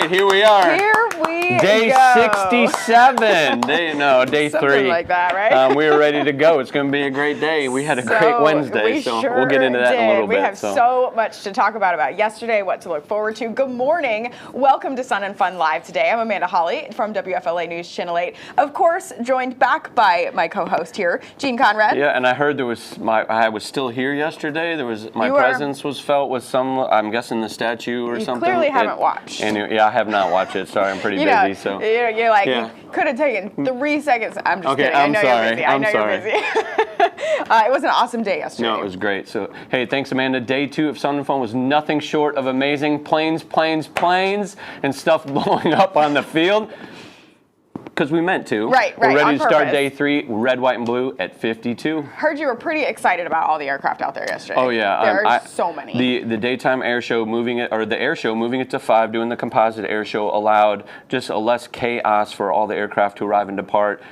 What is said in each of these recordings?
right, here we are. Here we Day go. 67. Day Something 3. like that, right? We were ready to go. It's going to be a great day. We had a great Wednesday, so we'll get into that in a little bit. We have so much to talk about yesterday, what to look forward to. Good morning. Welcome to Sun and Fun Live today. I'm Amanda Hawley from WFLA News Channel 8. Of course, joined back by my co-host here, Gene Conrad. Yeah, and I heard I was still here yesterday. My presence was felt with some, I'm guessing the statue or something. You clearly haven't watched. Anyway, yeah, I have not watched it. Sorry, I'm pretty busy. So you're like, you could have taken 3 seconds. I'm just kidding. I'm sorry. You're busy. I know you're busy. It was an awesome day yesterday. No, it was great. So, hey, thanks, Amanda. Day 2 of Sun and Fun was nothing short of amazing. Planes, and stuff blowing up on the field. Because we meant to. Right. We're ready to start purpose. day 3, red, white, and blue at 52. Heard you were pretty excited about all the aircraft out there yesterday. Oh yeah, there are so many. The daytime air show moving it to 5, doing the composite air show allowed just a less chaos for all the aircraft to arrive and depart.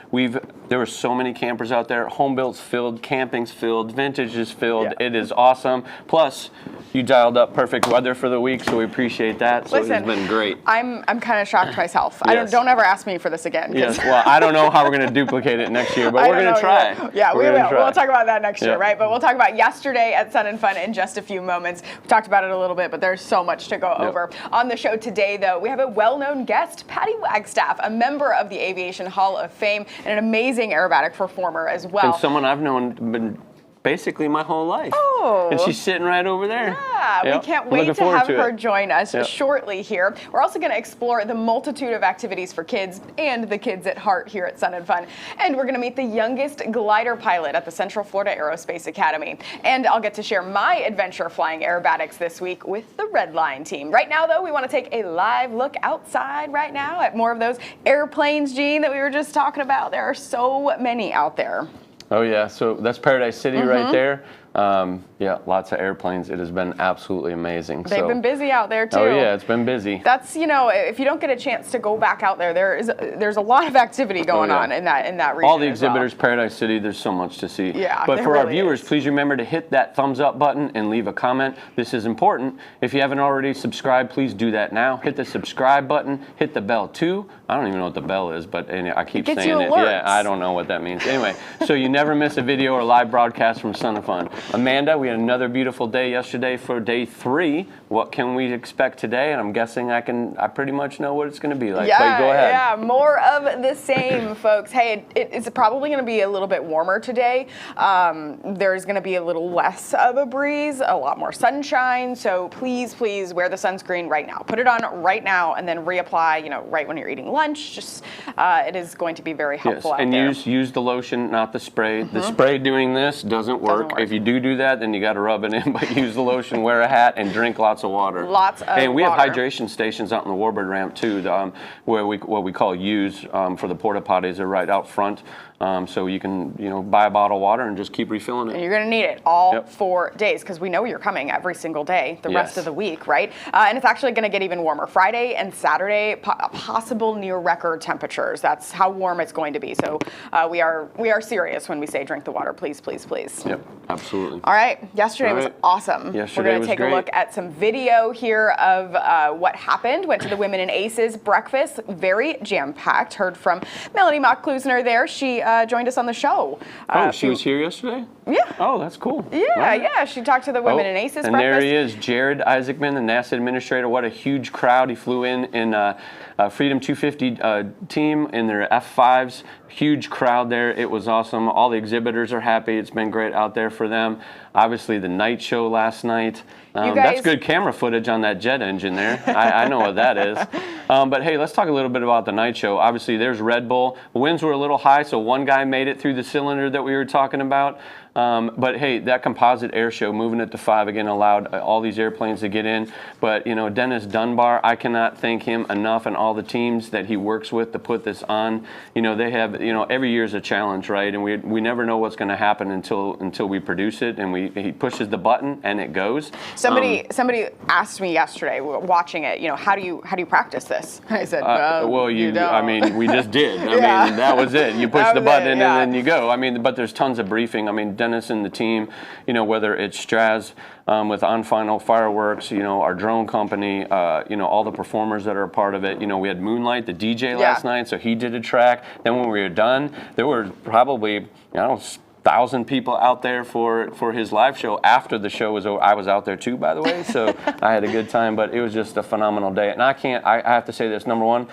There were so many campers out there. Home built's filled, camping's filled, vintage is filled. Yeah. It is awesome. Plus, you dialed up perfect weather for the week, so we appreciate that. So Listen, it's been great. I'm kind of shocked myself. Yes. Don't ever ask me for this again. Yes, well, I don't know how we're going to duplicate it next year, but we're going to try. Yeah, we will. We'll talk about that next year, right? But we'll talk about yesterday at Sun and Fun in just a few moments. We talked about it a little bit, but there's so much to go over. On the show today, though, we have a well-known guest, Patty Wagstaff, a member of the Aviation Hall of Fame and an amazing aerobatic performer as well. And someone I've known basically my whole life. Oh. And she's sitting right over there. Yeah, we can't wait to have her join us shortly here. We're also going to explore the multitude of activities for kids and the kids at heart here at Sun and Fun. And we're going to meet the youngest glider pilot at the Central Florida Aerospace Academy. And I'll get to share my adventure flying aerobatics this week with the Red Line team. Right now, though, we want to take a live look outside right now at more of those airplanes, Gene, that we were just talking about. There are so many out there. Oh, yeah. So that's Paradise City right there. Yeah, lots of airplanes. It has been absolutely amazing. They've been busy out there, too. Oh, yeah, it's been busy. That's, if you don't get a chance to go back out there, there's a lot of activity going on in that region. All the exhibitors, Paradise City, there's so much to see. Yeah, but for our viewers, please remember to hit that thumbs up button and leave a comment. This is important. If you haven't already subscribed, please do that now. Hit the subscribe button. Hit the bell, too. I don't even know what the bell is, but I keep saying it. Yeah, I don't know what that means. Anyway, so you never miss a video or live broadcast from Sun and Fun. Amanda, we had another beautiful day yesterday for day 3. What can we expect today? And I'm guessing I pretty much know what it's going to be like. Yeah, go ahead. Yeah, more of the same, folks. Hey, it's probably going to be a little bit warmer today. There's going to be a little less of a breeze, a lot more sunshine. So please wear the sunscreen right now. Put it on right now and then reapply, right when you're eating lunch. It is going to be very helpful out there. And use the lotion, not the spray. The spray doing this doesn't work. If you do that, then you got to rub it in. But use the lotion, wear a hat, and drink lots of water. And we have hydration stations out in the Warbird ramp too, where what we call U's for the porta potties are right out front. So you can buy a bottle of water and just keep refilling it. And you're going to need it all 4 days because we know you're coming every single day the rest of the week, right? And it's actually going to get even warmer. Friday and Saturday, possible near record temperatures. That's how warm it's going to be. So we are serious when we say drink the water, please. Yep, absolutely. All right. Yesterday was awesome. We're going to take a look at some video here of what happened. Went to the Women in Aces breakfast. Very jam-packed. Heard from Melanie Mock-Klusner there. She joined us on the show. She was here yesterday? Yeah. Oh, that's cool. Yeah. She talked to the Women in Aces breakfast. And there he is, Jared Isaacman, the NASA administrator. What a huge crowd. He flew in Freedom 250 team in their F5s. Huge crowd there. It was awesome. All the exhibitors are happy. It's been great out there for them. Obviously, the night show last night. That's good camera footage on that jet engine there. I know what that is. But hey, let's talk a little bit about the night show. Obviously, there's Red Bull. The winds were a little high, so one guy made it through the cylinder that we were talking about. But hey, that composite air show, moving it to 5 again, allowed all these airplanes to get in. But Dennis Dunbar, I cannot thank him enough and all the teams that he works with to put this on. They have, every year is a challenge, right? And we never know what's going to happen until we produce it, and he pushes the button and it goes. Somebody asked me yesterday, watching it, how do you practice this? I said, you don't. I mean, we just did. I mean, that was it. You push the button and then you go. I mean, but there's tons of briefing. I mean, Dennis and the team, whether it's Straz with On Final Fireworks, our drone company, all the performers that are a part of it. We had Moonlight, the DJ last night, so he did a track. Then when we were done, there were probably, 1,000 people out there for his live show. After the show was over, I was out there too, by the way, so I had a good time, but it was just a phenomenal day. And I have to say this, number one,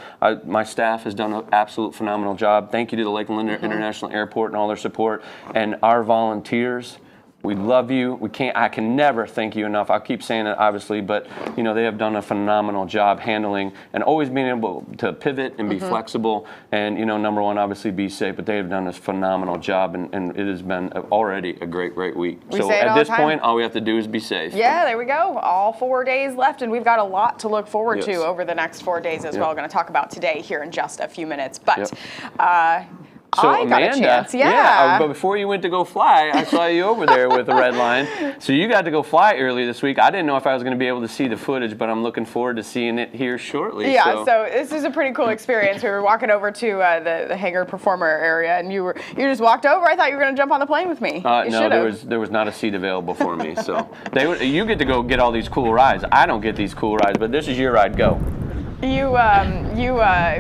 my staff has done an absolute phenomenal job. Thank you to the Lakeland International Airport and all their support, and our volunteers. We love you. I can never thank you enough. I'll keep saying it, obviously, but they have done a phenomenal job handling and always being able to pivot and be flexible. And number one, obviously, be safe. But they have done a phenomenal job, and it has been already a great week. So at this point, all we have to do is be safe. Yeah, there we go. All 4 days left, and we've got a lot to look forward to over the next 4 days as well. We're going to talk about today here in just a few minutes, but. So I got Amanda, a chance, but before you went to go fly, I saw you over there with the red line. So you got to go fly early this week. I didn't know if I was going to be able to see the footage, but I'm looking forward to seeing it here shortly. Yeah, so this is a pretty cool experience. We were walking over to the hangar performer area, and you just walked over. I thought you were going to jump on the plane with me. No, there was not a seat available for me. So you get to go get all these cool rides. I don't get these cool rides, but this is your ride. Go. You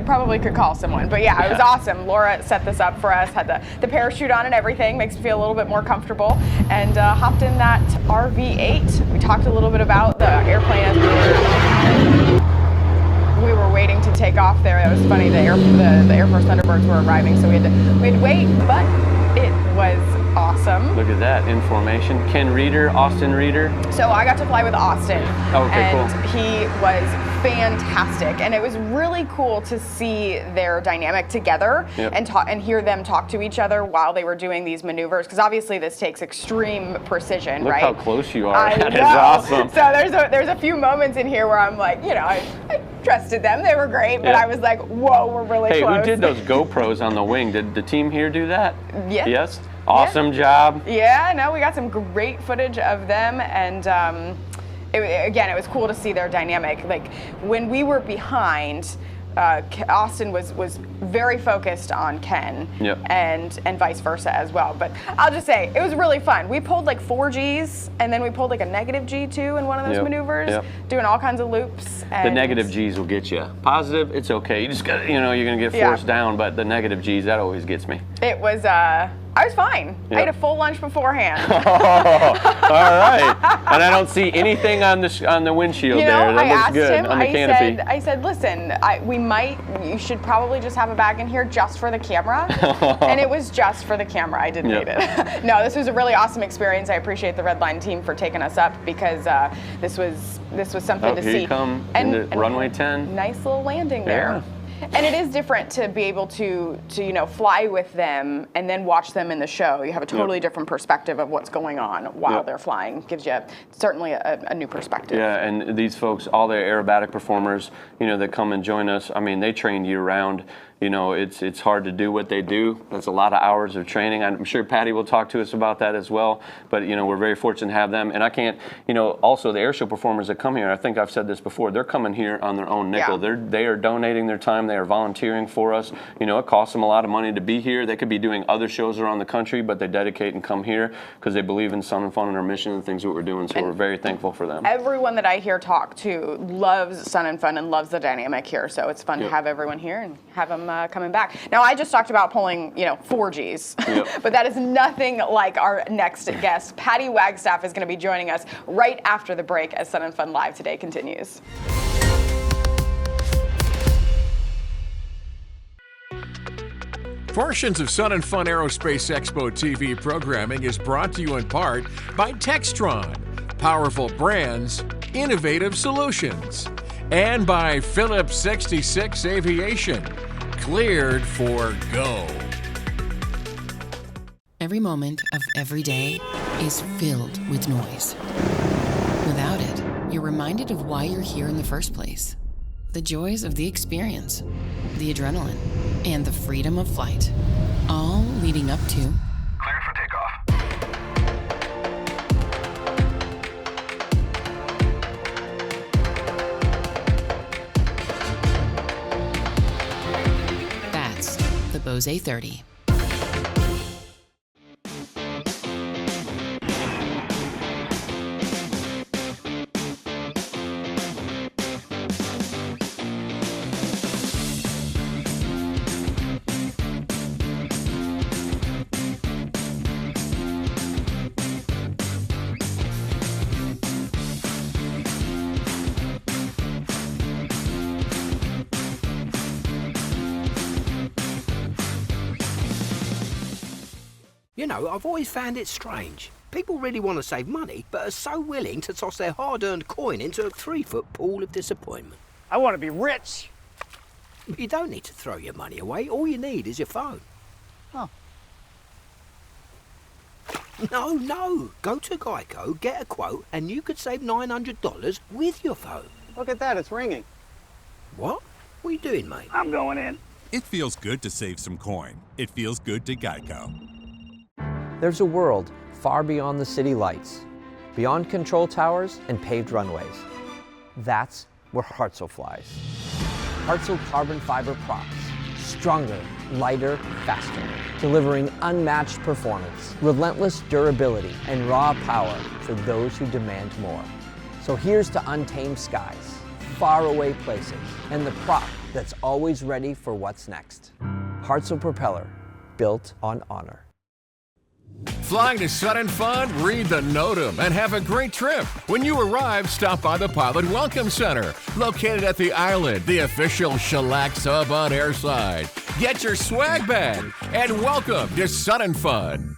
probably could call someone, but yeah, it was awesome. Laura set this up for us, had the parachute on and everything, makes me feel a little bit more comfortable, and hopped in that RV-8. We talked a little bit about the airplane as we were waiting to take off there. It was funny, the Air Force Thunderbirds were arriving, so we had to wait, but it was awesome. Look at that information. Ken Reeder, Austin Reeder. So I got to fly with Austin. Oh, okay, and cool. He was fantastic, and it was really cool to see their dynamic together and hear them talk to each other while they were doing these maneuvers, because obviously this takes extreme precision. Look right? how close you are. That is awesome. So there's a few moments in here where I'm like, I trusted them. They were great, but I was like, whoa, we're really close. Hey, who did those GoPros on the wing? Did the team here do that? Yeah. Yes? Awesome job. Yeah, no, we got some great footage of them, and it was cool to see their dynamic. Like, when we were behind, Austin was very focused on Ken, and vice versa as well. But I'll just say, it was really fun. We pulled like 4 Gs, and then we pulled like a negative G too in one of those maneuvers, doing all kinds of loops. And the negative Gs will get you. Positive, it's okay. You just got, you're gonna get forced down, but the negative Gs, that always gets me. It was, I was fine. I ate a full lunch beforehand. All right. And I don't see anything on the windshield there. That looks good on the canopy. I said, listen, you should probably just have a bag in here just for the camera. And it was just for the camera. I didn't need it. No, this was a really awesome experience. I appreciate the Red Line team for taking us up, because this was something to see. Here you come, and runway 10. Nice little landing there. And it is different to be able to fly with them and then watch them in the show. You have a totally different perspective of what's going on while they're flying. Gives you certainly a new perspective. Yeah, and these folks, all the aerobatic performers, that come and join us, I mean, they train year round. It's hard to do what they do. That's a lot of hours of training. I'm sure Patty will talk to us about that as well. But, we're very fortunate to have them. And I can't, also the air show performers that come here, I think I've said this before, they're coming here on their own nickel. Yeah. They are donating their time. They are volunteering for us. It costs them a lot of money to be here. They could be doing other shows around the country, but they dedicate and come here because they believe in Sun and Fun and our mission and things that we're doing. So we're very thankful for them. Everyone that I hear talk to loves Sun and Fun and loves the dynamic here. So it's fun to have everyone here and have them coming back. Now, I just talked about pulling, 4 Gs, but that is nothing like our next guest. Patty Wagstaff is going to be joining us right after the break as Sun and Fun Live Today continues. Portions of Sun and Fun Aerospace Expo TV programming is brought to you in part by Textron, powerful brands, innovative solutions, and by Phillips 66 Aviation, cleared for go. Every moment of every day is filled with noise. Without it, you're reminded of why you're here in the first place. The joys of the experience, the adrenaline, and the freedom of flight. All leading up to... Cleared for takeoff. That's the Bose A30. You know, I've always found it strange. People really want to save money, but are so willing to toss their hard-earned coin into a 3-foot pool of disappointment. I want to be rich. But you don't need to throw your money away. All you need is your phone. Oh. No. Go to Geico, get a quote, and you could save $900 with your phone. Look at that, it's ringing. What? What are you doing, mate? I'm going in. It feels good to save some coin. It feels good to Geico. There's a world far beyond the city lights, beyond control towers and paved runways. That's where Hartzell flies. Hartzell carbon fiber props. Stronger, lighter, faster. Delivering unmatched performance, relentless durability, and raw power for those who demand more. So here's to untamed skies, faraway places, and the prop that's always ready for what's next. Hartzell Propeller, built on honor. Flying to Sun and Fun? Read the NOTAM and have a great trip. When you arrive, stop by the Pilot Welcome Center, located at the Island, the official Shellac hub on airside. Get your swag bag and welcome to Sun and Fun.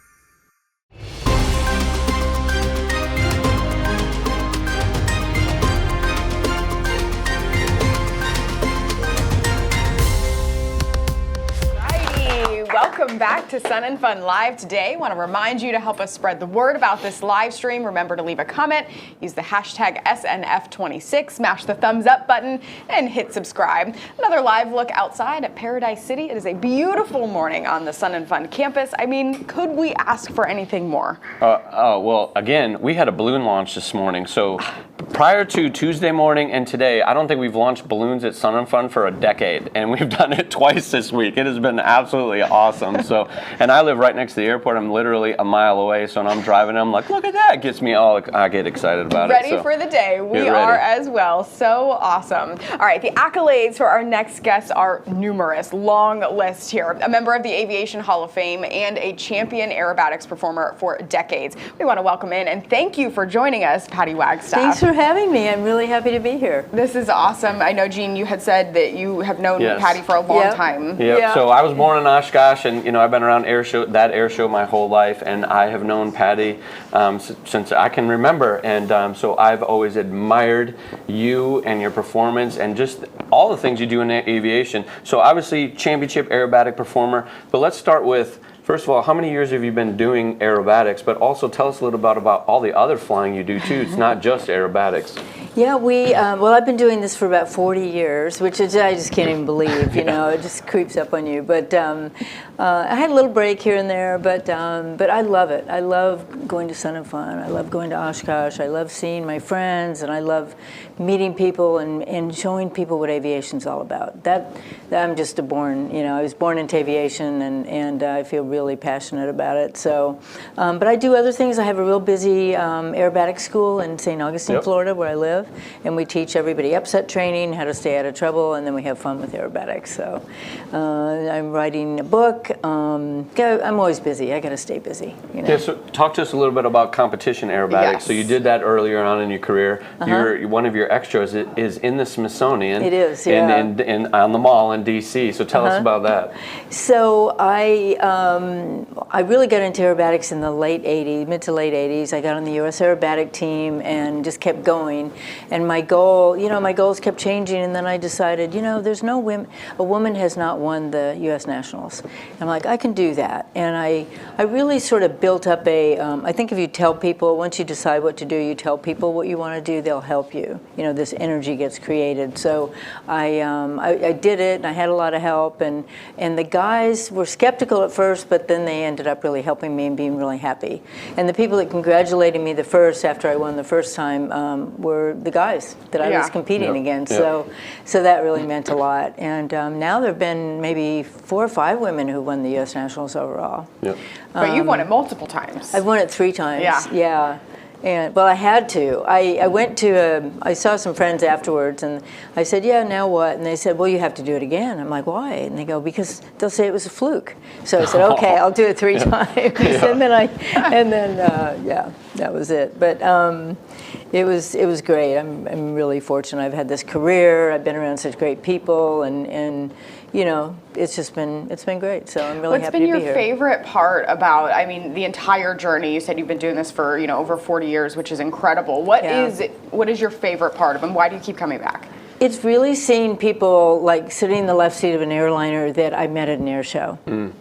Welcome back to Sun and Fun Live today. I want to remind you to help us spread the word about this live stream. Remember to leave a comment, use the hashtag SNF26, smash the thumbs up button, and hit subscribe. Another live look outside at Paradise City. It is a beautiful morning on the Sun and Fun campus. I mean, could we ask for anything more? Well, again, we had a balloon launch this morning. So prior to Tuesday morning and today, I don't think we've launched balloons at Sun and Fun for a decade. And we've done it twice this week. It has been absolutely awesome. So, and I live right next to the airport. I'm literally a mile away. So when I'm driving, I'm like, look at that. It gets me I get excited about it. Ready for the day. We are as well. So awesome. All right. The accolades for our next guests are numerous. Long list here. A member of the Aviation Hall of Fame and a champion aerobatics performer for decades. We want to welcome in and thank you for joining us, Patty Wagstaff. Thanks for having me. I'm really happy to be here. This is awesome. I know, Jean, you had said that you have known Patty for a long time. Yeah. So I was born in Oshkosh, and I've been around that air show my whole life, and I have known Patty since I can remember, and so I've always admired you and your performance and just all the things you do in aviation. So obviously championship aerobatic performer, but let's start with, first of all, how many years have you been doing aerobatics? But also tell us a little bit about all the other flying you do too. It's not just aerobatics. Yeah, well, I've been doing this for about 40 years, which I just can't even believe. It just creeps up on you. But I had a little break here and there, but I love it. I love going to Sun and Fun. I love going to Oshkosh. I love seeing my friends, and I love meeting people and showing people what aviation's all about. That I'm just I was born into aviation, and I feel really passionate about it. So, but I do other things. I have a real busy aerobatic school in St. Augustine, Florida, where I live, and we teach everybody upset training, how to stay out of trouble, and then we have fun with aerobatics. So, I'm writing a book. I'm always busy. I got to stay busy. Yeah. So, talk to us a little bit about competition aerobatics. Yes. So, you did that earlier on in your career. One of your extras is in the Smithsonian. It is. Yeah. In on the mall in D.C. So, tell us about that. So, I really got into aerobatics in the mid to late 80s. I got on the U.S. aerobatic team and just kept going. And my goals kept changing. And then I decided, there's no women. A woman has not won the U.S. Nationals. I'm like, I can do that. And I really sort of built up I think if you tell people, once you decide what to do, you tell people what you want to do, they'll help you. This energy gets created. So I did it, and I had a lot of help. And the guys were skeptical at first, but then they ended up really helping me and being really happy. And the people that congratulated me the first after I won the first time were the guys that I was competing against. So that really meant a lot. And now there have been maybe 4 or 5 women who won the U.S. Nationals overall. Yep. But you've won it multiple times. I've won it 3 times. Yeah. And I had to. I saw some friends afterwards, and I said, yeah, now what? And they said, well, you have to do it again. I'm like, why? And they go, because they'll say it was a fluke. So I said, okay, I'll do it 3 times. And then That was it. But it was great. I'm really fortunate. I've had this career. I've been around such great people, and you know, it's been great. So I'm really happy to be here. What's been your favorite part about, I mean, the entire journey? You said you've been doing this for, you know, over 40 years, which is incredible. What is your favorite part of it, and why do you keep coming back? It's really seeing people like sitting in the left seat of an airliner that I met at an air show,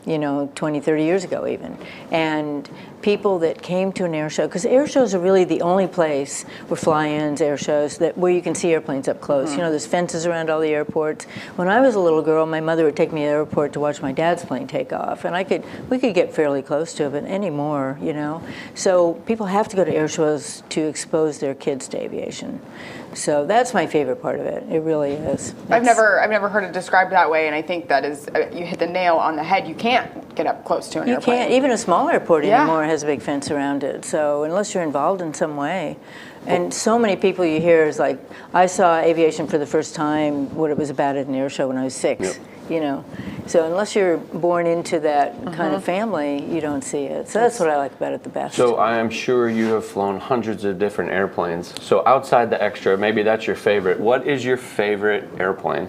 you know, 20, 30 years ago even. And people that came to an air show, because air shows are really the only place where fly-ins, air shows, where you can see airplanes up close. You know, there's fences around all the airports. When I was a little girl, my mother would take me to the airport to watch my dad's plane take off, and we could get fairly close to it, but anymore, you know. So people have to go to air shows to expose their kids to aviation. So that's my favorite part of it. It really is. I've never heard it described that way, and I think that is you hit the nail on the head. You can't get up close to an airplane. You can't. Even a small airport anymore has a big fence around it. So unless you're involved in some way, and so many people you hear is like, I saw aviation for the first time, what it was about at an air show when I was 6. Yep. You know, so unless you're born into that kind of family, you don't see it. So that's what I like about it the best. So I am sure you have flown hundreds of different airplanes. So outside the extra, maybe that's your favorite. What is your favorite airplane?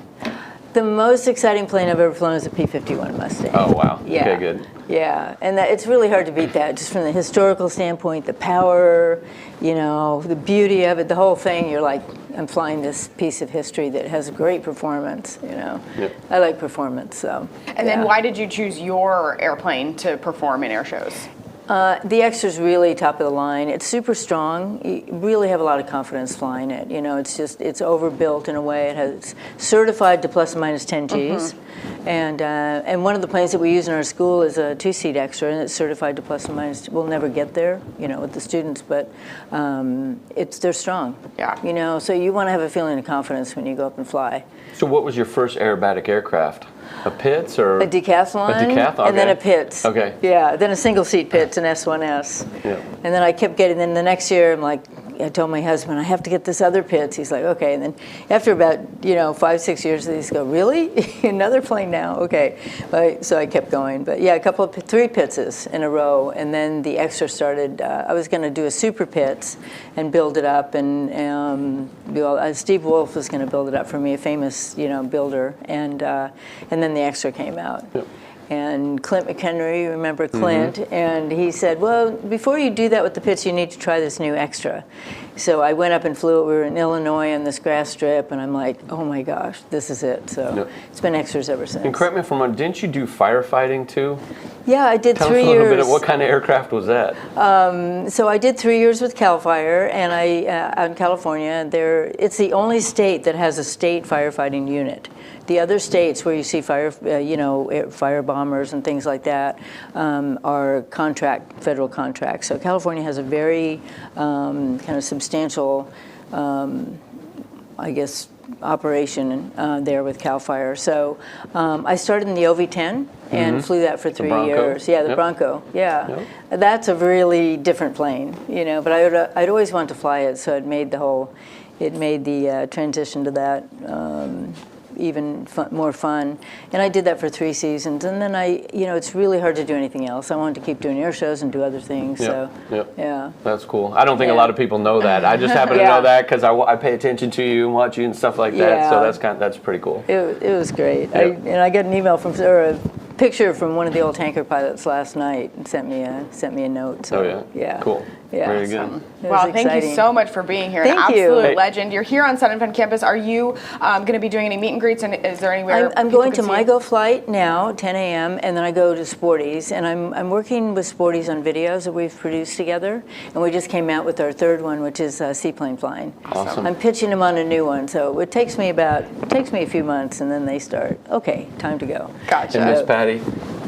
The most exciting plane I've ever flown is a P-51 Mustang. Oh, wow. Yeah. Okay, good. Yeah, and it's really hard to beat that, just from the historical standpoint, the power, you know, the beauty of it, the whole thing. You're like, I'm flying this piece of history that has great performance, you know. Yep. I like performance, so. And then why did you choose your airplane to perform in air shows? The extra's really top of the line. It's super strong. You really have a lot of confidence flying it. You know, it's overbuilt in a way. It's certified to plus or minus 10 Gs. And one of the planes that we use in our school is a 2-seat extra, and it's certified to plus or minus. We'll never get there, you know, with the students, but they're strong. Yeah. You know, so you want to have a feeling of confidence when you go up and fly. So what was your first aerobatic aircraft? A Pitts or? A decathlon. A decathlon, okay. And then a Pitts. Okay. Yeah, then a single seat Pitts, an S1S. Yeah. And then I kept getting, then the next year I'm like, I told my husband, I have to get this other Pitts. He's like, okay. And then after about, 5-6 years, these go, really? Another plane now? Okay. So I kept going. But yeah, 3 Pittses in a row. And then the extra started, I was going to do a super Pitts and build it up. And Steve Wolf was going to build it up for me, a famous, builder. And then the extra came out. Yep. And Clint McHenry, remember Clint? And he said, well, before you do that with the Pitts, you need to try this new extra. So I went up and flew it. We were in Illinois on this grass strip, and I'm like, oh my gosh, this is it. So it's been extras ever since. And correct me if I'm wrong, didn't you do firefighting too? Yeah, I did 3 years. Tell us a little bit of what kind of aircraft was that? So I did 3 years with Cal Fire, and out in California. It's the only state that has a state firefighting unit. The other states where you see fire bombers and things like that are federal contracts. So California has a very kind of substantial, operation there with Cal Fire. So I started in the OV-10 and flew that for 3 years. Yeah, the Bronco. Yeah, that's a really different plane, But I'd always wanted to fly it, so it made the transition to that even more fun. And I did that for 3 seasons. And then it's really hard to do anything else. I wanted to keep doing air shows and do other things. Yeah. That's cool. I don't think a lot of people know that. I just happen to know that because I pay attention to you and watch you and stuff like that. So that's pretty cool. It was great. I got an email a picture from one of the old tanker pilots last night and sent me a note. So, Cool. Yeah. Very good. Well, thank you so much for being here. Thank An you. absolute legend. You're here on Sun and Fun campus. Are you going to be doing any meet and greets? And is there anywhere I'm going to my Go flight now, 10 a.m., and then I go to Sporties. And I'm working with Sporties on videos that we've produced together. And we just came out with our 3rd one, which is seaplane flying. Awesome. I'm pitching them on a new one. So it takes me a few months, and then they start, okay, time to go. Gotcha. And Miss Patty,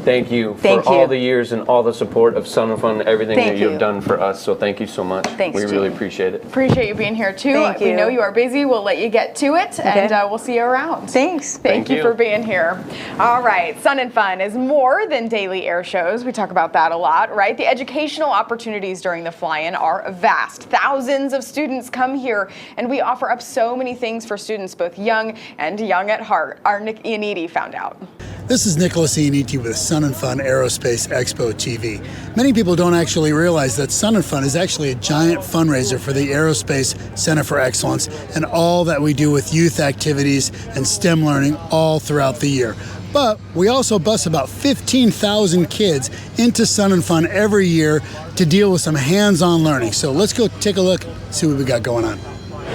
thank you for all the years and all the support of Sun and Fun, everything that you've done for us. So thank you so much. Thanks, we really appreciate it. Appreciate you being here, too. Thank you. We know you are busy. We'll let you get to it, and we'll see you around. Thanks. Thank you for being here. All right, Sun and Fun is more than daily air shows. We talk about that a lot, right? The educational opportunities during the fly-in are vast. Thousands of students come here, and we offer up so many things for students, both young and young at heart. Our Nick Ianniti found out. This is Nicholas Iannitti with Sun and Fun Aerospace Expo TV. Many people don't actually realize that Sun and Fun is actually a giant fundraiser for the Aerospace Center for Excellence and all that we do with youth activities and STEM learning all throughout the year. But we also bus about 15,000 kids into Sun and Fun every year to deal with some hands-on learning. So let's go take a look, see what we got going on.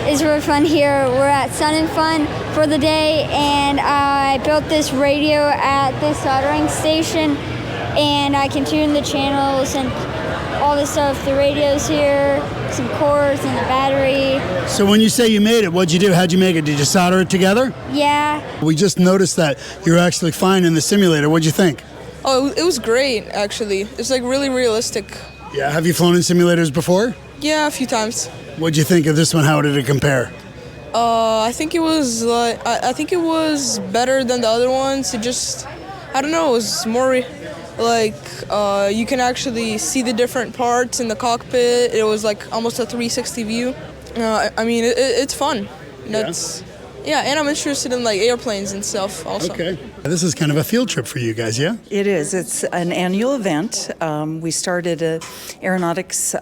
It's really fun here. We're at Sun and Fun for the day, and I built this radio at this soldering station, and I can tune the channels and all this stuff. The radio's here, some cords and the battery. So when you say you made it, what'd you do? How'd you make it? Did you solder it together? Yeah. We just noticed that you're actually fine in the simulator. What'd you think? Oh, it was great, actually. It's like really realistic. Yeah, have you flown in simulators before? Yeah, a few times. What'd you think of this one? How did it compare? I think it was better than the other ones. It just, I don't know, it was more like you can actually see the different parts in the cockpit. It was like almost a 360 view. I mean, it's fun. Yeah, and I'm interested in like airplanes and stuff also. Okay. This is kind of a field trip for you guys, yeah? It is. It's an annual event. We started an aeronautics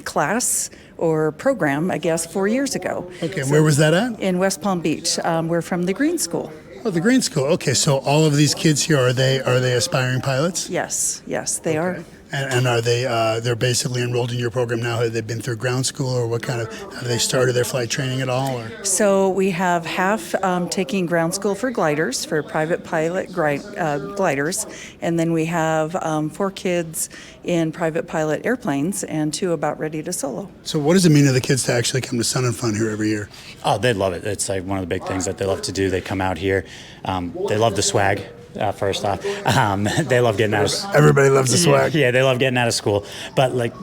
class or program, I guess, 4 years ago. Okay, so where was that at? In West Palm Beach. We're from the Green School. Oh, the Green School. Okay, so all of these kids here, are they aspiring pilots? Yes, they are. And are they, they're basically enrolled in your program now? Have they been through ground school, or what kind of, have they started their flight training at all? Or? So we have half taking ground school for gliders, for private pilot gliders, and then we have 4 kids in private pilot airplanes and 2 about ready to solo. So what does it mean to the kids to actually come to Sun and Fun here every year? Oh, they love it. It's like one of the big things that they love to do. They come out here. They love the swag. First off, they love getting out of. Everybody loves the swag. Yeah, they love getting out of school. But like,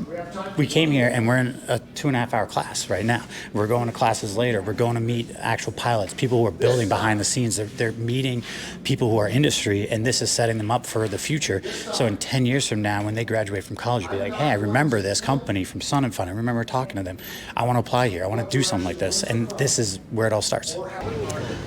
we came here and we're in a 2.5-hour class right now. We're going to classes later. We're going to meet actual pilots, people who are building behind the scenes. They're meeting people who are industry, and this is setting them up for the future. So in 10 years from now, when they graduate from college, they'll be like, hey, I remember this company from Sun and Fun. I remember talking to them. I want to apply here. I want to do something like this. And this is where it all starts.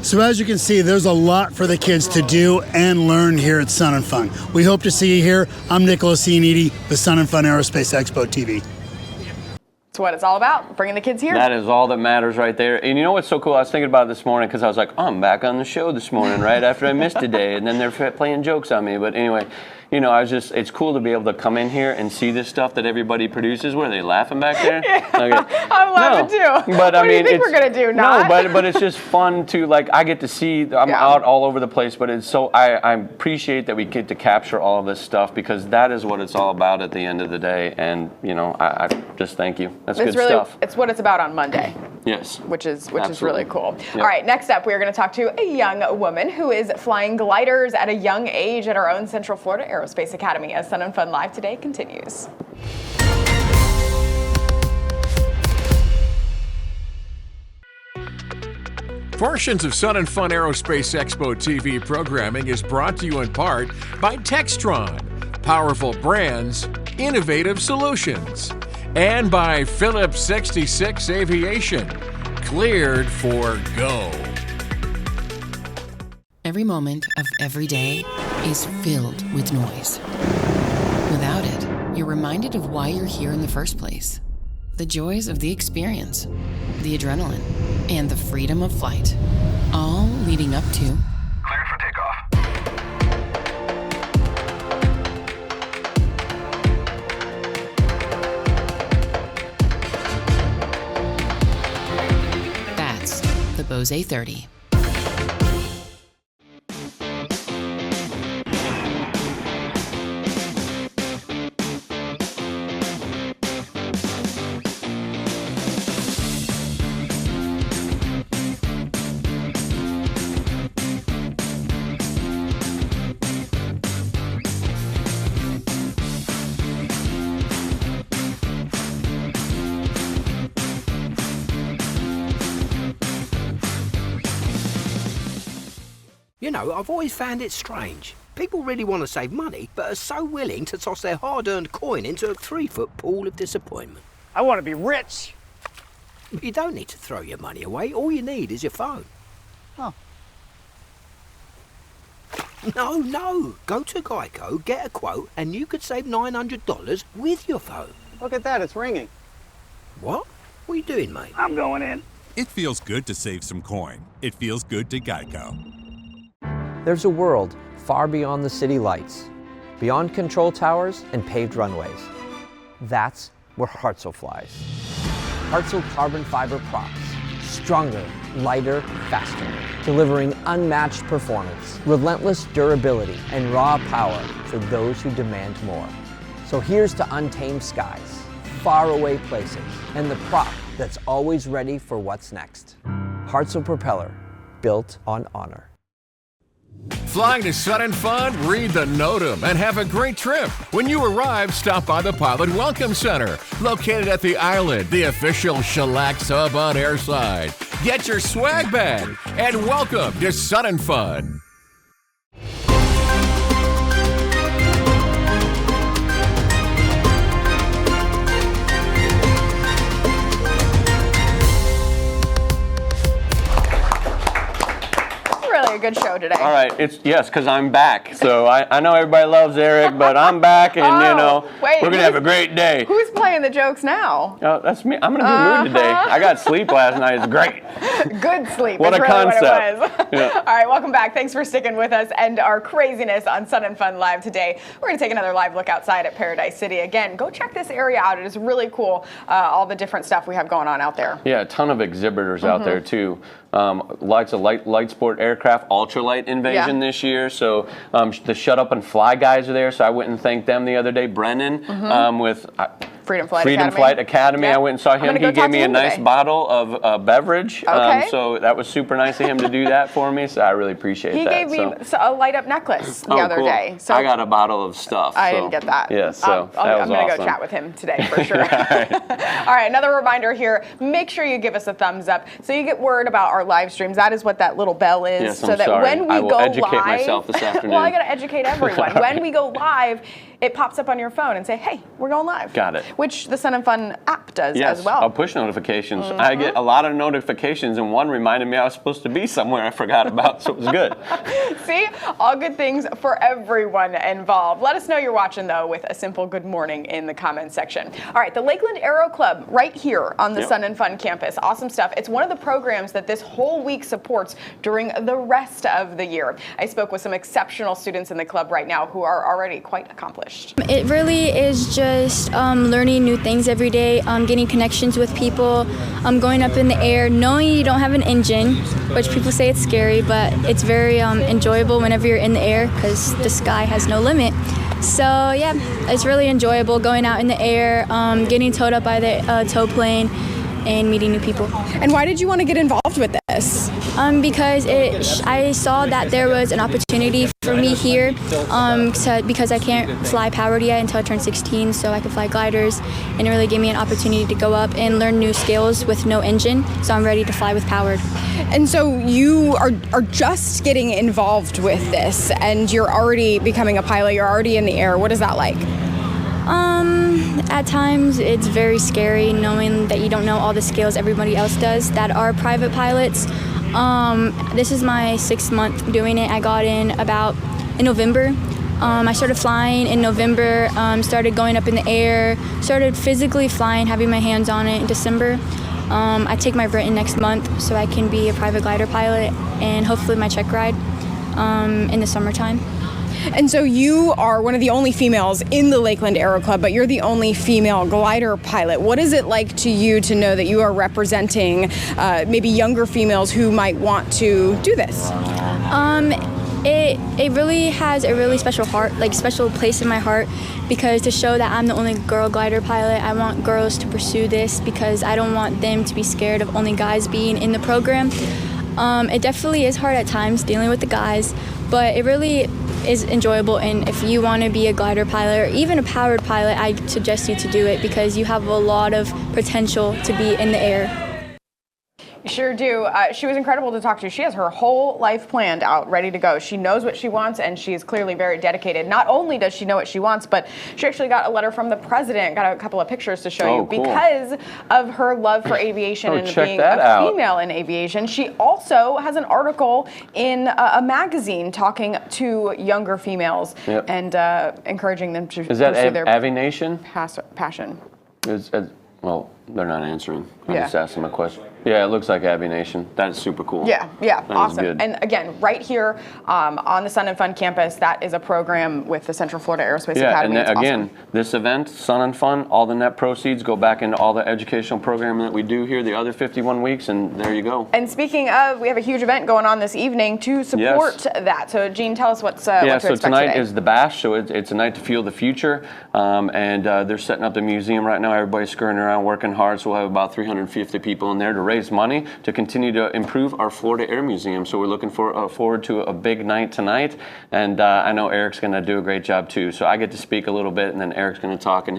So as you can see, there's a lot for the kids to do and learn here at Sun and Fun. We hope to see you here. I'm Nicholas Iannitti with Sun and Fun Aerospace Expo TV. That's what it's all about, bringing the kids here. That is all that matters right there. And you know what's so cool? I was thinking about it this morning because I was like, oh, I'm back on the show this morning, right after I missed a day, and then they're playing jokes on me. But anyway, you know, it's cool to be able to come in here and see this stuff that everybody produces. What are they laughing back there? Yeah, okay. I'm laughing too. But what do you think we're gonna do? No, but it's just fun to, like, I get to see. I'm out all over the place, but it's so I appreciate that we get to capture all of this stuff, because that is what it's all about at the end of the day. And you know, I just thank you. That's good stuff. It's what it's about on Monday. Yes. Which is really cool. Yep. All right, next up, we are going to talk to a young woman who is flying gliders at a young age at our own Central Florida Aerospace Academy, as Sun and Fun Live today continues. Portions of Sun and Fun Aerospace Expo TV programming is brought to you in part by Textron, powerful brands, innovative solutions, and by Phillips 66 Aviation, cleared for go. Every moment of every day is filled with noise. Without it, you're reminded of why you're here in the first place. The joys of the experience, the adrenaline, and the freedom of flight. All leading up to... Cleared for takeoff. That's the Bose A30. You know, I've always found it strange. People really want to save money, but are so willing to toss their hard-earned coin into a 3-foot pool of disappointment. I want to be rich. But you don't need to throw your money away. All you need is your phone. Oh. No. Go to Geico, get a quote, and you could save $900 with your phone. Look at that, it's ringing. What? What are you doing, mate? I'm going in. It feels good to save some coin. It feels good to Geico. There's a world far beyond the city lights, beyond control towers and paved runways. That's where Hartzell flies. Hartzell carbon fiber props. Stronger, lighter, faster. Delivering unmatched performance, relentless durability, and raw power for those who demand more. So here's to untamed skies, faraway places, and the prop that's always ready for what's next. Hartzell Propeller, built on honor. Flying to Sun and Fun? Read the NOTAM and have a great trip. When you arrive, stop by the Pilot Welcome Center, located at the Island, the official Chillax hub on airside. Get your swag bag and welcome to Sun and Fun. Really a good show today. All right, yes, because I'm back. So I know everybody loves Eric, but I'm back, and wait, we're gonna have a great day. Who's playing the jokes now? Oh, that's me. I'm gonna be in the mood today. I got sleep last night. It's great. Good sleep. What is a really concept. What it was. Yeah. All right, welcome back. Thanks for sticking with us and our craziness on Sun and Fun Live today. We're going to take another live look outside at Paradise City. Again, go check this area out. It is really cool, all the different stuff we have going on out there. Yeah, a ton of exhibitors out there, too. Lots of light sport aircraft, ultralight invasion this year. So the Shut Up and Fly guys are there. So I went and thanked them the other day. Brennan with Freedom Flight Academy. Yep. I went and saw him. He gave me a nice bottle of beverage. Okay. So that was super nice of him to do that for me. So I really appreciate that. He gave me a light up necklace the other day. So I got a bottle of stuff. I didn't get that. Yeah, so that was I'm going to awesome. go chat with him today for sure. All right, another reminder here. Make sure you give us a thumbs up so you get word about our live streams. That is what that little bell is. Yes, so I'm that sorry. when we I will go educate live, myself this afternoon. well, I got to educate everyone. When we go live, it pops up on your phone and say, hey, we're going live. Got it. Which the Sun and Fun app does as well. Push notifications. I get a lot of notifications, and one reminded me I was supposed to be somewhere I forgot about, so it was good. See, all good things for everyone involved. Let us know you're watching, though, with a simple good morning in the comments section. All right, the Lakeland Aero Club right here on the Sun and Fun campus. Awesome stuff. It's one of the programs that this whole week supports during the rest of the year. I spoke with some exceptional students in the club right now who are already quite accomplished. It really is just learning new things every day, getting connections with people, going up in the air, knowing you don't have an engine, which people say it's scary, but it's very enjoyable whenever you're in the air because the sky has no limit. So yeah, it's really enjoyable going out in the air, getting towed up by the tow plane, and meeting new people. And why did you want to get involved with this? Because I saw that there was an opportunity for me here because I can't fly powered yet until I turn 16, so I could fly gliders, and it really gave me an opportunity to go up and learn new skills with no engine, so I'm ready to fly with powered. And so you are just getting involved with this, and you're already becoming a pilot, you're already in the air. What is that like? At times it's very scary knowing that you don't know all the skills everybody else does that are private pilots. This is my 6th month doing it. I got in November. I started flying in November, started going up in the air, started physically flying, having my hands on it in December. I take my written next month so I can be a private glider pilot and hopefully my check ride in the summertime. And so you are one of the only females in the Lakeland Aero Club, but you're the only female glider pilot. What is it like to you to know that you are representing maybe younger females who might want to do this? It really has a really special special place in my heart because to show that I'm the only girl glider pilot, I want girls to pursue this because I don't want them to be scared of only guys being in the program. It definitely is hard at times dealing with the guys, but it really is enjoyable, and if you want to be a glider pilot or even a powered pilot, I suggest you to do it because you have a lot of potential to be in the air. You sure do. She was incredible to talk to. She has her whole life planned out, ready to go. She knows what she wants, and she is clearly very dedicated. Not only does she know what she wants, but she actually got a letter from the president, got a couple of pictures to show you, cool. because of her love for aviation and being female in aviation. She also has an article in a magazine talking to younger females and encouraging them to pursue their Aviation? passion. Well, they're not answering. I just asked them a question. Yeah, it looks like Abby Nation. That's super cool. Yeah, that awesome. Good. And again, right here on the Sun and Fun campus, that is a program with the Central Florida Aerospace Academy. And again, this event, Sun and Fun, all the net proceeds go back into all the educational programming that we do here the other 51 weeks, and there you go. And speaking of, we have a huge event going on this evening to support that. So, Gene, tell us what to expect today. Tonight is the Bash, so it's a night to fuel the future, and they're setting up the museum right now. Everybody's scurrying around working hard, so we'll have about 350 people in there to raise money to continue to improve our Florida Air Museum. So we're looking forward to a big night tonight, and I know Eric's going to do a great job too. So I get to speak a little bit, and then Eric's going to talk. And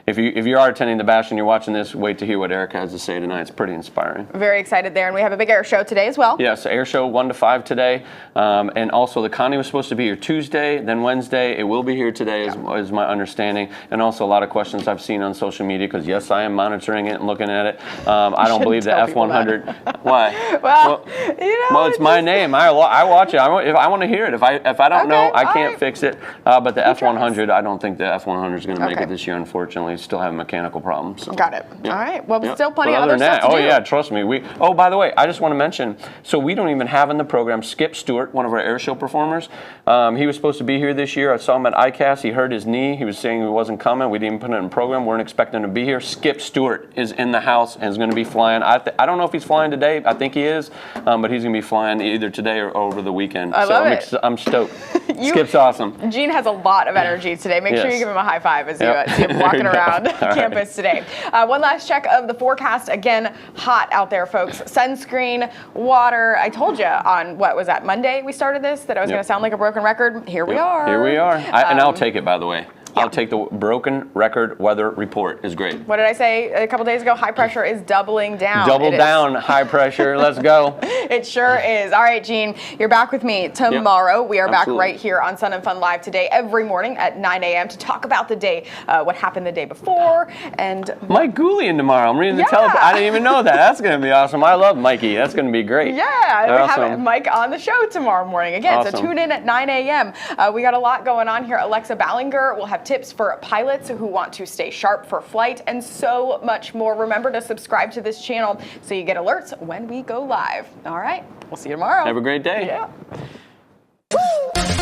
if you are attending the Bash and you're watching this, wait to hear what Eric has to say tonight. It's pretty inspiring. Very excited there, and we have a big air show today as well. Yes, air show 1 to 5 today, and also the Connie was supposed to be here Tuesday, then Wednesday. It will be here today, is my understanding, and also a lot of questions I've seen on social media, because yes, I am monitoring it and looking at it. I don't believe the F100. Why? Well, it's my name. I watch it. If I want to hear it. If I don't know, I can't fix it. But the F100, I don't think the F100 is going to make it this year. Unfortunately, still have mechanical problems. So. Got it. All right. Well, still plenty of other stuff to do. Trust me. By the way, I just want to mention. So we don't even have in the program Skip Stewart, one of our air show performers. He was supposed to be here this year. I saw him at ICAST. He hurt his knee. He was saying he wasn't coming. We didn't even put it in the program. We weren't expecting him to be here. Skip Stewart is in the house and is going to be flying. I don't know if he's flying today. I think he is, but he's going to be flying either today or over the weekend. I'm stoked. Skip's awesome. Gene has a lot of energy today. Make sure you give him a high five as you see him walking around campus today. One last check of the forecast. Again, hot out there, folks. Sunscreen, water. I told you on, what was that, Monday we started this, that I was going to sound like a broken record. Here we are. Here we are. And I'll take it, by the way. I'll take the broken record weather report. Is great. What did I say a couple days ago? High pressure is doubling down. Double down, high pressure. Let's go. It sure is. All right, Gene, you're back with me tomorrow. We are back right here on Sun and Fun Live today, every morning at 9 a.m. to talk about the day, what happened the day before, and Mike Goulian tomorrow. I'm reading the teleprompter. I didn't even know that. That's going to be awesome. I love Mikey. That's going to be great. Yeah, we have Mike on the show tomorrow morning again. So tune in at 9 a.m. We got a lot going on here. Alexa Ballinger will have tips for pilots who want to stay sharp for flight, and so much more. Remember to subscribe to this channel so you get alerts when we go live. All right, we'll see you tomorrow. Have a great day. Yeah.